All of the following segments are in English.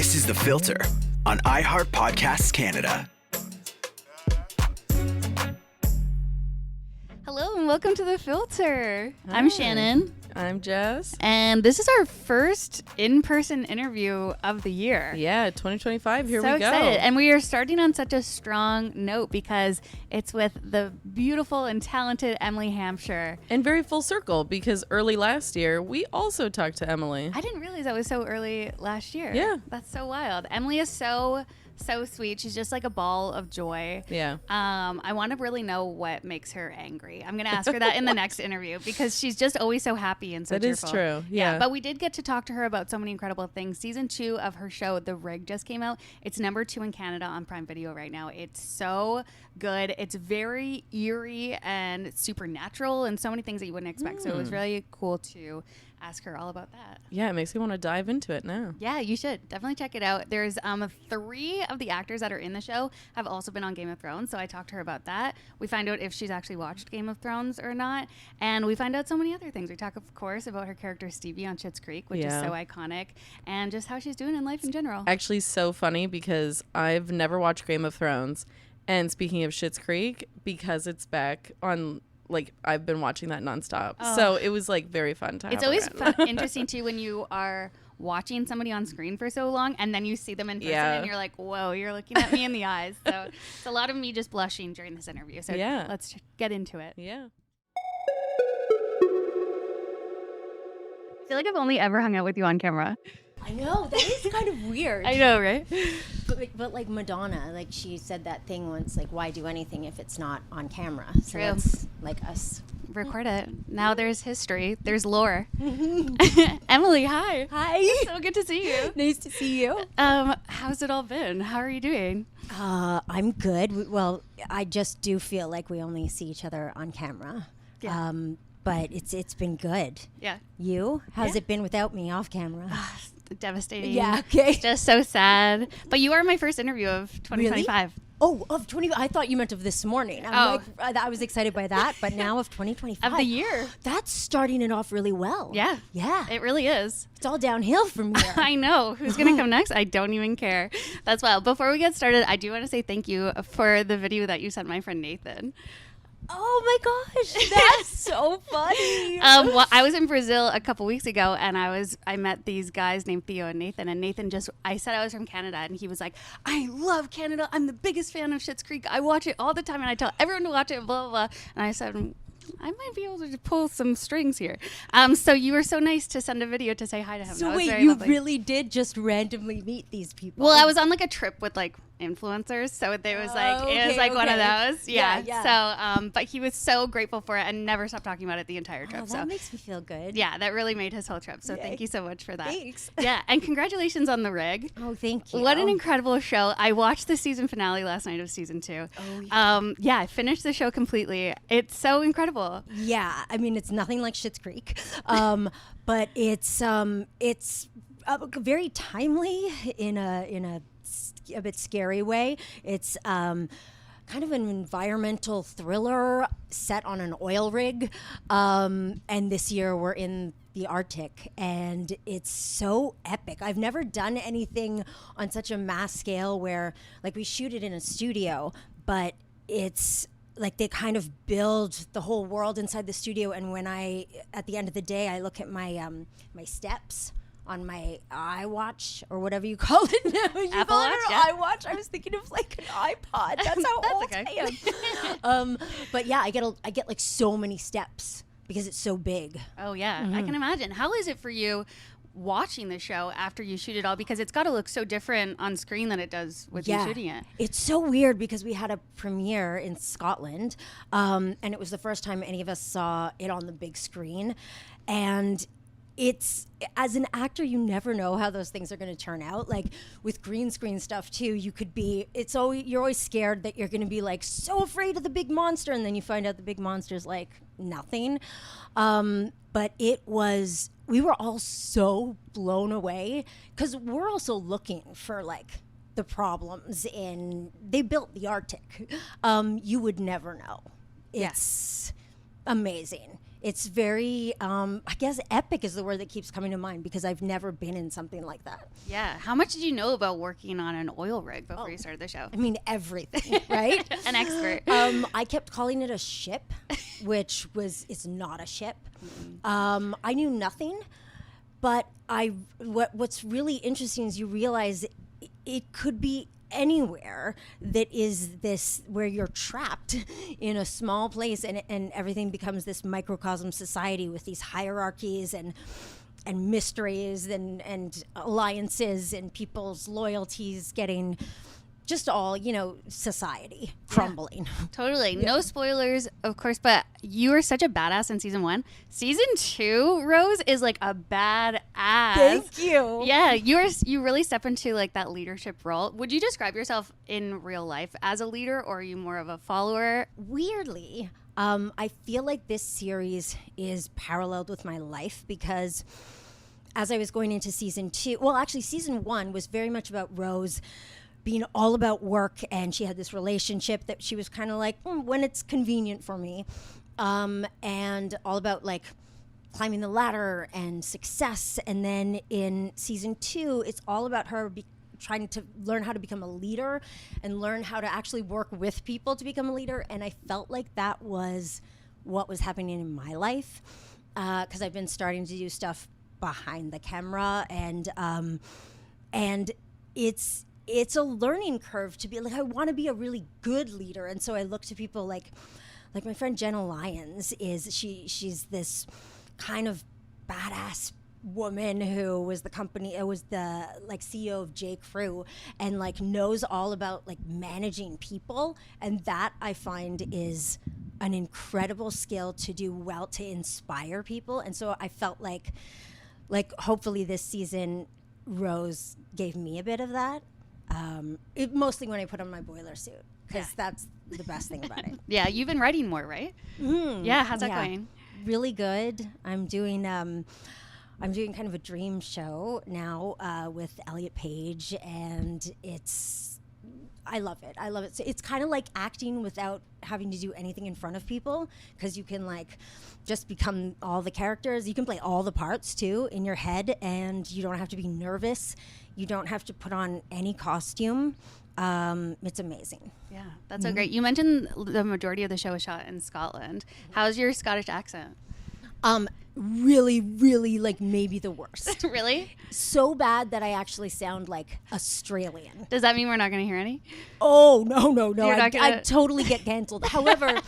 This is The Filter on iHeart Podcasts Canada. Hello and welcome to The Filter. Hi. I'm Shannon. I'm Jess. And this is our first in-person interview of the year. Yeah, 2025, here we go. So excited. And we are starting on such a strong note because it's with the beautiful and talented Emily Hampshire. And very full circle because early last year, we also talked to Emily. I didn't realize that was so early last year. Yeah. That's so wild. Emily is so sweet. She's just like a ball of joy. Yeah. I want to really know what makes her angry. I'm going to ask her that in the next interview because she's just always so happy and so cheerful. That is true. Yeah. But we did get to talk to her about so many incredible things. Season 2 of her show, The Rig, just came out. It's number 2 in Canada on Prime Video right now. It's so good. It's very eerie and supernatural and so many things that you wouldn't expect. So it was really cool to ask her all about that. Yeah, it makes me want to dive into it now. Yeah, you should definitely check it out. There's 3 of the actors that are in the show have also been on Game of Thrones, so I talked to her about that. We find out if she's actually watched Game of Thrones or not, and we find out so many other things. We talk, of course, about her character Stevie on Schitt's Creek, which is so iconic, and just how she's doing in life in general. Actually, so funny because I've never watched Game of Thrones, and speaking of Schitt's Creek, because it's back on, like, I've been watching that nonstop. Oh. So it was like very fun time. It's always interesting too when you are watching somebody on screen for so long and then you see them in person and you're like, whoa, you're looking at me in the eyes. So it's a lot of me just blushing during this interview. So let's get into it. Yeah. I feel like I've only ever hung out with you on camera. I know, that is kind of weird. I know, right? But like Madonna, like she said that thing once, like, why do anything if it's not on camera? So True. That's like us. Record it. Now there's history. There's lore. Emily, hi. Hi. So good to see you. Nice to see you. How's it all been? How are you doing? I'm good. Well, I just do feel like we only see each other on camera. Yeah. But it's been good. Yeah. You? How's it been without me off camera? Devastating. Yeah, okay. Just so sad. But you are my first interview of 2025. Really? Oh, of 20. I thought you meant of this morning. I was excited by that, but now of 2025. Of the year. That's starting it off really well. Yeah. Yeah. It really is. It's all downhill from here. I know. Who's going to come next? I don't even care. That's wild. Before we get started, I do want to say thank you for the video that you sent my friend Nathan. Oh my gosh, that's so funny. Well, I was in Brazil a couple weeks ago, and I met these guys named Theo and Nathan. And Nathan I said I was from Canada, and he was like, "I love Canada. I'm the biggest fan of Schitt's Creek. I watch it all the time, and I tell everyone to watch it." Blah blah blah. And I said, I might be able to pull some strings here. So you were so nice to send a video to say hi to him. So wait, you really did just randomly meet these people? Well, I was on like a trip with like influencers, so it was like one of those. Yeah. So, but he was so grateful for it and never stopped talking about it the entire trip. That makes me feel good. Yeah, that really made his whole trip. So thank you so much for that. Thanks. Yeah, and congratulations on The Rig. Oh, thank you. What an incredible show. I watched the season finale last night of season 2. Oh, yeah. I finished the show completely. It's so incredible. Yeah, I mean, it's nothing like Schitt's Creek, but it's very timely in a bit scary way. It's kind of an environmental thriller set on an oil rig, and this year we're in the Arctic, and it's so epic. I've never done anything on such a mass scale where, like, we shoot it in a studio, but it's like they kind of build the whole world inside the studio. And when at the end of the day, I look at my my steps on my iWatch or whatever you call it now. You Apple call Watch, it yeah. iWatch? I was thinking of like an iPod. That's how old okay. I am. But yeah, I get like so many steps because it's so big. Oh yeah, I can imagine. How is it for you watching the show after you shoot it all, because it's got to look so different on screen than it does with you shooting it? It's so weird because we had a premiere in Scotland, and it was the first time any of us saw it on the big screen, and it's, as an actor, you never know how those things are going to turn out. Like with green screen stuff too, you're always scared that you're going to be like so afraid of the big monster, and then you find out the big monster's like nothing. But we were all so blown away because we're also looking for like the problems they built the Arctic. You would never know. It's amazing. it's very, I guess epic is the word that keeps coming to mind because I've never been in something like that. Yeah. How much did you know about working on an oil rig before you started the show? I mean, everything, right? An expert. I kept calling it a ship, which it's not a ship. I knew nothing, but what's really interesting is you realize it could be anywhere that is this where you're trapped in a small place and everything becomes this microcosm society with these hierarchies and mysteries and alliances and people's loyalties getting just all, society crumbling. Totally. Yeah. No spoilers, of course, but you were such a badass in season 1. Season 2, Rose, is like a badass. Thank you. Yeah, you really step into like that leadership role. Would you describe yourself in real life as a leader, or are you more of a follower? Weirdly, I feel like this series is paralleled with my life because as I was going into season 2, well, actually season 1 was very much about Rose being all about work, and she had this relationship that she was kind of like, when it's convenient for me, and all about like climbing the ladder and success. And then in season 2, it's all about her trying to learn how to become a leader and learn how to actually work with people to become a leader. And I felt like that was what was happening in my life, because I've been starting to do stuff behind the camera, and it's a learning curve to be like, I want to be a really good leader. And so I look to people like my friend Jenna Lyons she's this kind of badass woman who was the CEO of J. Crew and like knows all about like managing people. And that I find is an incredible skill to do well, to inspire people. And so I felt like hopefully this season Rose gave me a bit of that. Mostly when I put on my boiler suit, because that's the best thing about it. Yeah, you've been writing more, right? Mm-hmm. Yeah, how's that going? Really good. I'm doing kind of a dream show now with Elliot Page, and I love it. I love it. So it's kind of like acting without having to do anything in front of people, because you can like just become all the characters. You can play all the parts too in your head, and you don't have to be nervous. You don't have to put on any costume. It's amazing. Yeah, that's so great. You mentioned the majority of the show is shot in Scotland. How's your Scottish accent? Really, really, like maybe the worst. Really? So bad that I actually sound like Australian. Does that mean we're not going to hear any? Oh, no. I totally get canceled. However,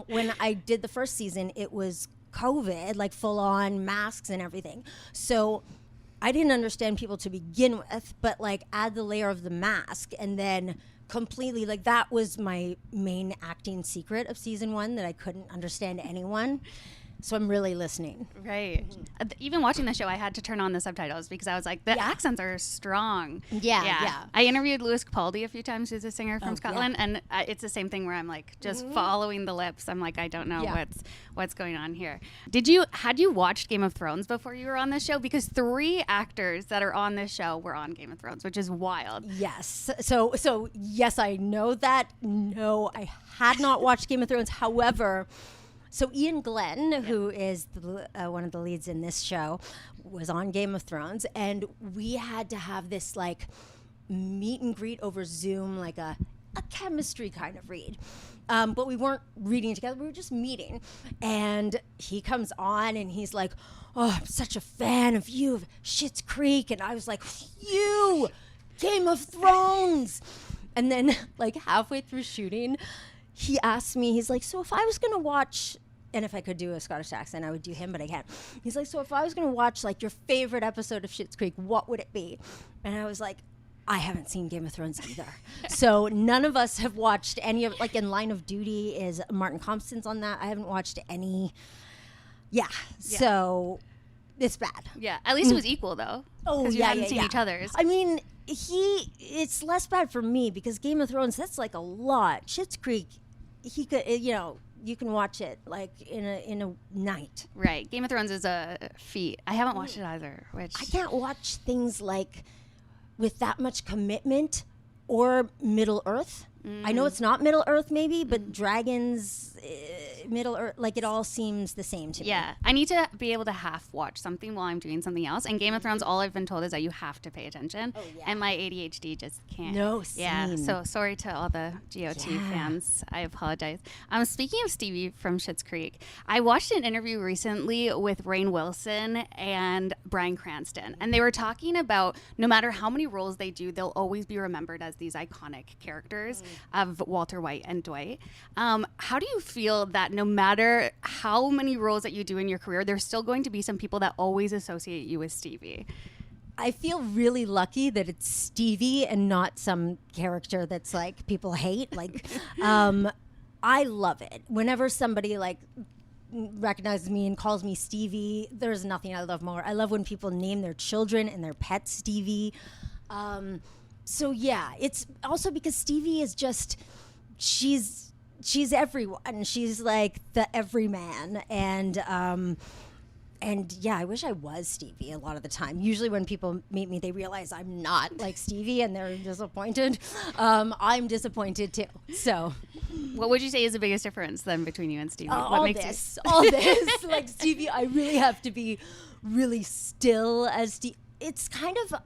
when I did the first season, it was COVID, like full on masks and everything. So I didn't understand people to begin with, but like add the layer of the mask and then completely, like that was my main acting secret of season 1, that I couldn't understand anyone. So I'm really listening. Right. Mm-hmm. Even watching the show, I had to turn on the subtitles because I was like, the accents are strong. Yeah. I interviewed Lewis Capaldi a few times, who's a singer from Scotland, and it's the same thing where I'm like just following the lips. I'm like, I don't know what's going on here. Had you watched Game of Thrones before you were on this show? Because 3 actors that are on this show were on Game of Thrones, which is wild. Yes. So yes, I know that. No, I had not watched Game of Thrones. However, so Iain Glen, who is one of the leads in this show, was on Game of Thrones, and we had to have this like meet and greet over Zoom, like a chemistry kind of read. But we weren't reading together, we were just meeting. And he comes on and he's like, oh, I'm such a fan of you, of Schitt's Creek. And I was like, you, Game of Thrones. And then like halfway through shooting, he asked me, he's like, so if I was going to watch, and if I could do a Scottish accent, I would do him, but I can't. He's like, so if I was going to watch like your favorite episode of Schitt's Creek, what would it be? And I was like, I haven't seen Game of Thrones either. So none of us have watched any of, like in Line of Duty is Martin Compston's on that. I haven't watched any. Yeah. So it's bad. Yeah. At least it was equal though. Oh, because you hadn't seen each other's. I mean, it's less bad for me because Game of Thrones, that's like a lot. Schitt's Creek, he could, you can watch it like in a night. Right. Game of Thrones is a feat. I haven't watched it either. Which I can't watch things like with that much commitment or Middle Earth. I know it's not Middle Earth maybe, but dragons, Middle Earth, like it all seems the same to me. Yeah, I need to be able to half watch something while I'm doing something else. And Game of Thrones, all I've been told is that you have to pay attention. Oh, yeah. And my ADHD just can't. No, yeah. same. So sorry to all the GOT fans. I apologize. Speaking of Stevie from Schitt's Creek, I watched an interview recently with Rainn Wilson and Bryan Cranston, and they were talking about no matter how many roles they do, they'll always be remembered as these iconic characters of Walter White and Dwight. How do you feel that no matter how many roles that you do in your career, there's still going to be some people that always associate you with Stevie? I feel really lucky that it's Stevie and not some character that's like people hate. Like, I love it. Whenever somebody like recognizes me and calls me Stevie, there's nothing I love more. I love when people name their children and their pets Stevie. So yeah, it's also because Stevie is just, she's everyone. She's like the everyman. And yeah, I wish I was Stevie a lot of the time. Usually when people meet me, they realize I'm not like Stevie and they're disappointed. I'm disappointed too. So what would you say is the biggest difference then between you and Stevie? all this. Like Stevie, I really have to be really still as Stevie. It's kind of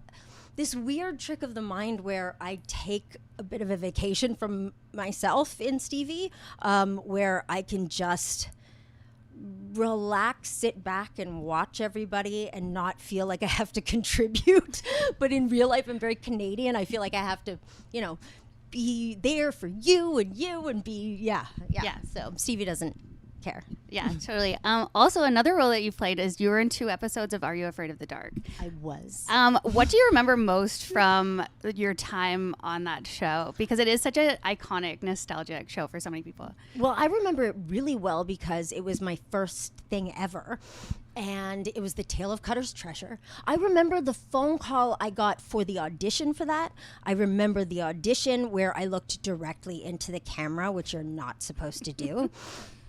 this weird trick of the mind where I take a bit of a vacation from myself in Stevie, where I can just relax, sit back and watch everybody and not feel like I have to contribute. But in real life, I'm very Canadian. I feel like I have to, be there for you and be, yeah. So Stevie doesn't care. Yeah, totally. Also, another role that you played is you were in 2 episodes of Are You Afraid of the Dark? I was. What do you remember most from your time on that show? Because it is such an iconic, nostalgic show for so many people. Well, I remember it really well because it was my first thing ever. And it was The Tale of Cutter's Treasure. I remember the phone call I got for the audition for that. I remember the audition where I looked directly into the camera, which you're not supposed to do.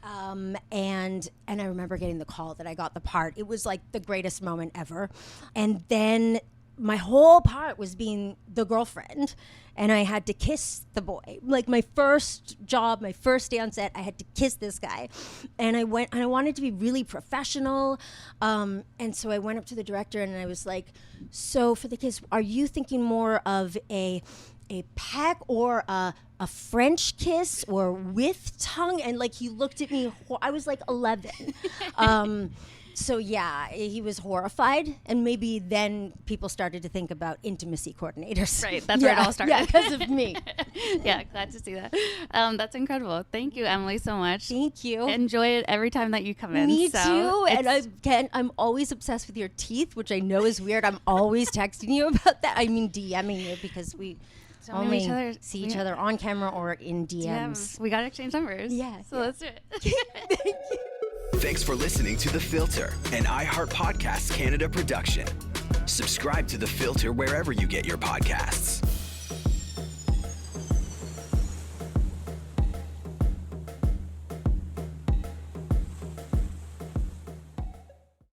And I remember getting the call that I got the part. It was like the greatest moment ever. And then my whole part was being the girlfriend, and I had to kiss the boy. Like my first job, my first day on set, I had to kiss this guy. And I wanted to be really professional. And so I went up to the director and I was like, so for the kiss, are you thinking more of a peck or a French kiss or with tongue? And like he looked at me, I was like 11. So yeah, he was horrified, and maybe then people started to think about intimacy coordinators. Right, that's where it all started. Yeah, because of me. Yeah, glad to see that. That's incredible. Thank you, Emily, so much. Thank you. Enjoy it every time that you come in. Me too. And I'm always obsessed with your teeth, which I know is weird. I'm always texting you about that. I mean, DMing you because we only see each other on camera or in DMs. We got to exchange numbers. Yeah. So let's do it. Thank you. Thanks for listening to The Filter, an iHeart Podcasts Canada production. Subscribe to The Filter wherever you get your podcasts.